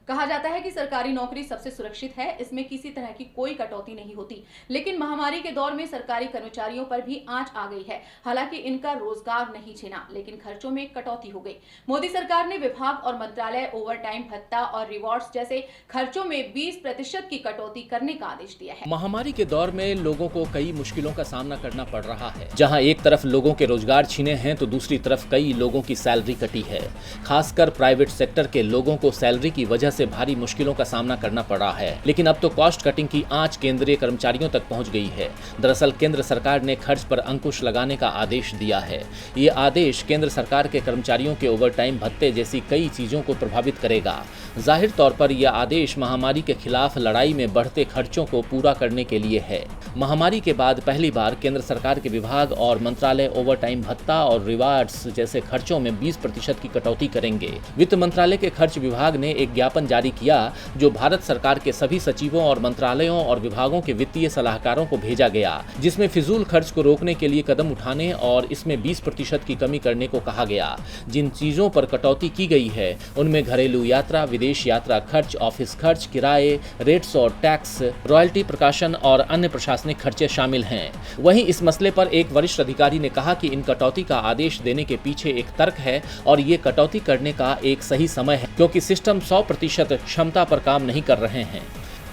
कहा जाता है कि सरकारी नौकरी सबसे सुरक्षित है, इसमें किसी तरह की कोई कटौती नहीं होती। लेकिन महामारी के दौर में सरकारी कर्मचारियों पर भी आंच आ गई है। हालांकि इनका रोजगार नहीं छिना, लेकिन खर्चों में कटौती हो गई। मोदी सरकार ने विभाग और मंत्रालय, ओवरटाइम भत्ता और रिवॉर्ड्स जैसे खर्चों में 20% की कटौती करने का आदेश दिया है। महामारी के दौर में लोगों को कई मुश्किलों का सामना करना पड़ रहा है। जहां एक तरफ लोगों के रोजगार छीने हैं तो दूसरी तरफ कई लोगों की सैलरी कटी है। खासकर प्राइवेट सेक्टर के लोगों को सैलरी की वजह से भारी मुश्किलों का सामना करना पड़ रहा है। लेकिन अब तो कॉस्ट कटिंग की आंच केंद्रीय कर्मचारियों तक पहुंच गई है। दरअसल केंद्र सरकार ने खर्च पर अंकुश लगाने का आदेश दिया है। ये आदेश केंद्र सरकार के कर्मचारियों के ओवरटाइम भत्ते जैसी कई चीजों को प्रभावित करेगा। जाहिर तौर पर यह आदेश महामारी के खिलाफ लड़ाई में बढ़ते खर्चों को पूरा करने के लिए है। महामारी के बाद पहली बार केंद्र सरकार के विभाग और मंत्रालय ओवरटाइम भत्ता और रिवार्ड्स जैसे खर्चों में 20% की कटौती करेंगे। वित्त मंत्रालय के खर्च विभाग ने एक ज्ञापन जारी किया जो भारत सरकार के सभी सचिवों और मंत्रालयों और विभागों के वित्तीय सलाहकारों को भेजा गया, जिसमें फिजूल खर्च को रोकने के लिए कदम उठाने और इसमें 20% की कमी करने को कहा गया। जिन चीजों पर कटौती की गई है उनमें घरेलू यात्रा, विदेश यात्रा खर्च, ऑफिस खर्च, किराए, रेट्स और टैक्स, रॉयल्टी, प्रकाशन और अन्य प्रशासनिक खर्चे शामिल हैं। वहीं इस मसले पर एक वरिष्ठ अधिकारी ने कहा कि इन कटौती का आदेश देने के पीछे एक तर्क है और ये कटौती करने का एक सही समय है, क्योंकि सिस्टम 100% क्षमता पर काम नहीं कर रहे हैं।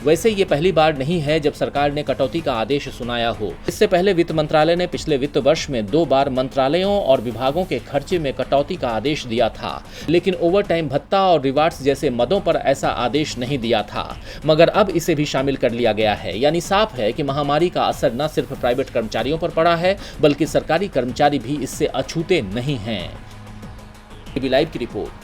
वैसे ये पहली बार नहीं है जब सरकार ने कटौती का आदेश सुनाया हो। इससे पहले वित्त मंत्रालय ने पिछले वित्त वर्ष में 2 बार मंत्रालयों और विभागों के खर्चे में कटौती का आदेश दिया था, लेकिन ओवरटाइम भत्ता और रिवार्ड्स जैसे मदों पर ऐसा आदेश नहीं दिया था। मगर अब इसे भी शामिल कर लिया गया है। यानी साफ है कि महामारी का असर न सिर्फ प्राइवेट कर्मचारियों पर पड़ा है, बल्कि सरकारी कर्मचारी भी इससे अछूते नहीं हैं। लाइव की रिपोर्ट।